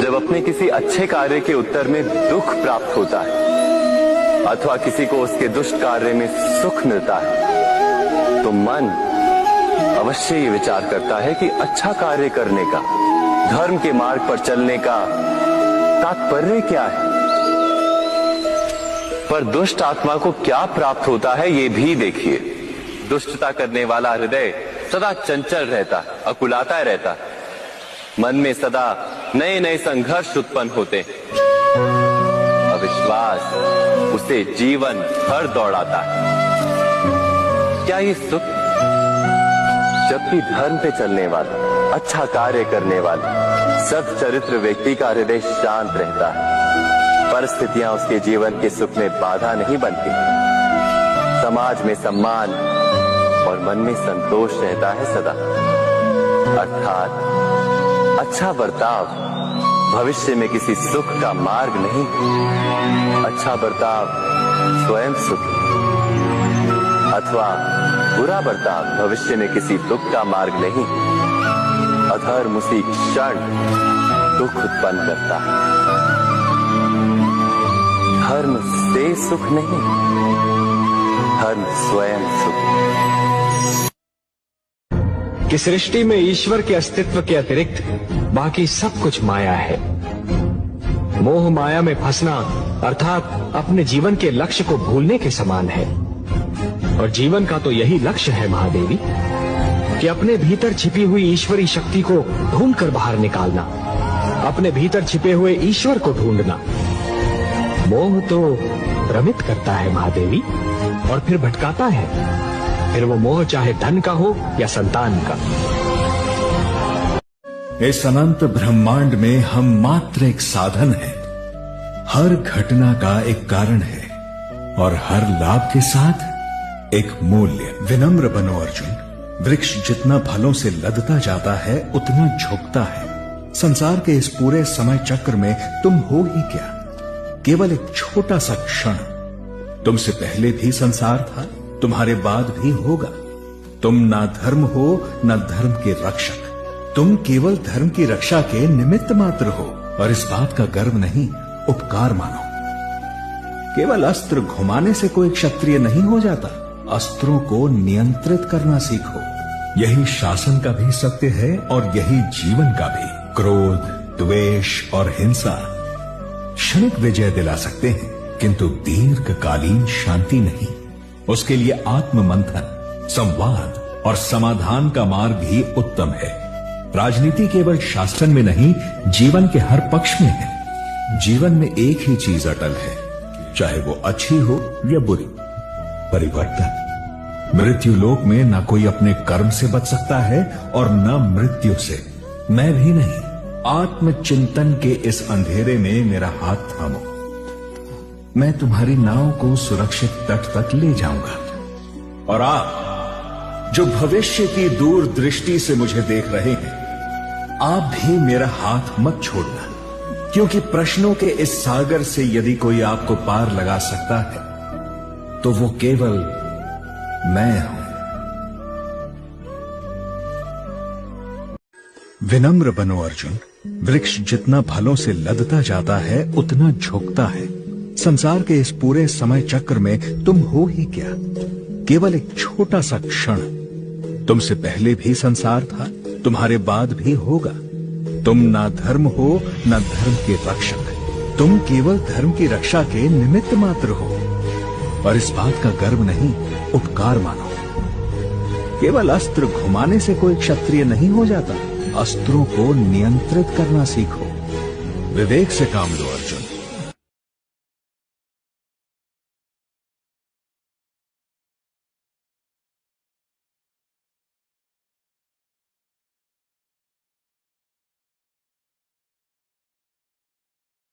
जब अपने किसी अच्छे कार्य के उत्तर में दुख प्राप्त होता है अथवा किसी को उसके दुष्ट कार्य में सुख मिलता है तो मन अवश्य ये विचार करता है कि अच्छा कार्य करने का, धर्म के मार्ग पर चलने का तात्पर्य क्या है। पर दुष्ट आत्मा को क्या प्राप्त होता है ये भी देखिए। दुष्टता करने वाला हृदय सदा चंचल रहता, अकुलाता रहता, मन में सदा नए नए संघर्ष उत्पन्न होते, अविश्वास उसे जीवन भर दौड़ाता है। क्या ये सुख? जबकि धर्म पे चलने वाला, अच्छा कार्य करने वाला, सद चरित्र व्यक्ति का हृदय शांत रहता है। परिस्थितियां उसके जीवन के सुख में बाधा नहीं बनती, समाज में सम्मान और मन में संतोष रहता है सदा। अर्थात अच्छा बर्ताव भविष्य में किसी सुख का मार्ग नहीं, अच्छा बर्ताव स्वयं सुख, अथवा बुरा बर्ताव भविष्य में किसी दुख का मार्ग नहीं। अधर्म उसी क्षण दुख उत्पन्न करता है। धर्म से सुख नहीं, धर्म स्वयं सुख। कि सृष्टि में ईश्वर के अस्तित्व के अतिरिक्त बाकी सब कुछ माया है। मोह माया में फंसना अर्थात अपने जीवन के लक्ष्य को भूलने के समान है। और जीवन का तो यही लक्ष्य है महादेवी, कि अपने भीतर छिपी हुई ईश्वरी शक्ति को ढूंढकर बाहर निकालना, अपने भीतर छिपे हुए ईश्वर को ढूंढना। मोह तो भ्रमित करता है महादेवी और फिर भटकाता है, फिर वो मोह चाहे धन का हो या संतान का। इस अनंत ब्रह्मांड में हम मात्र एक साधन है। हर घटना का एक कारण है और हर लाभ के साथ एक मूल्य। विनम्र बनो अर्जुन। वृक्ष जितना फलों से लदता जाता है उतना झुकता है। संसार के इस पूरे समय चक्र में तुम हो ही क्या? केवल एक छोटा सा क्षण। तुमसे पहले भी संसार था, तुम्हारे बाद भी होगा। तुम ना धर्म हो ना धर्म के रक्षक, तुम केवल धर्म की रक्षा के निमित्त मात्र हो। और इस बात का गर्व नहीं, उपकार मानो। केवल अस्त्र घुमाने से कोई क्षत्रिय नहीं हो जाता, अस्त्रों को नियंत्रित करना सीखो। यही शासन का भी सत्य है और यही जीवन का भी। क्रोध, द्वेष और हिंसा क्षणिक विजय दिला सकते हैं, किंतु दीर्घकालीन शांति नहीं। उसके लिए आत्म मंथन, संवाद और समाधान का मार्ग ही उत्तम है। राजनीति केवल शासन में नहीं, जीवन के हर पक्ष में है। जीवन में एक ही चीज अटल है, चाहे वो अच्छी हो या बुरी, परिवर्तन। मृत्यु लोक में न कोई अपने कर्म से बच सकता है और न मृत्यु से। मैं भी नहीं। आत्मचिंतन के इस अंधेरे में मेरा हाथ थामो, मैं तुम्हारी नाव को सुरक्षित तट तक ले जाऊंगा। और आप जो भविष्य की दूर दृष्टि से मुझे देख रहे हैं, आप भी मेरा हाथ मत छोड़ना, क्योंकि प्रश्नों के इस सागर से यदि कोई आपको पार लगा सकता है तो वो केवल मैं हूं। विनम्र बनो अर्जुन। वृक्ष जितना फलों से लदता जाता है उतना झुकता है। संसार के इस पूरे समय चक्र में तुम हो ही क्या? केवल एक छोटा सा क्षण। तुमसे पहले भी संसार था, तुम्हारे बाद भी होगा। तुम ना धर्म हो ना धर्म के रक्षक, तुम केवल धर्म की रक्षा के निमित्त मात्र हो। और इस बात का गर्व नहीं, उपकार मानो। केवल अस्त्र घुमाने से कोई क्षत्रिय नहीं हो जाता, अस्त्रों को नियंत्रित करना सीखो। विवेक से काम लो अर्जुन।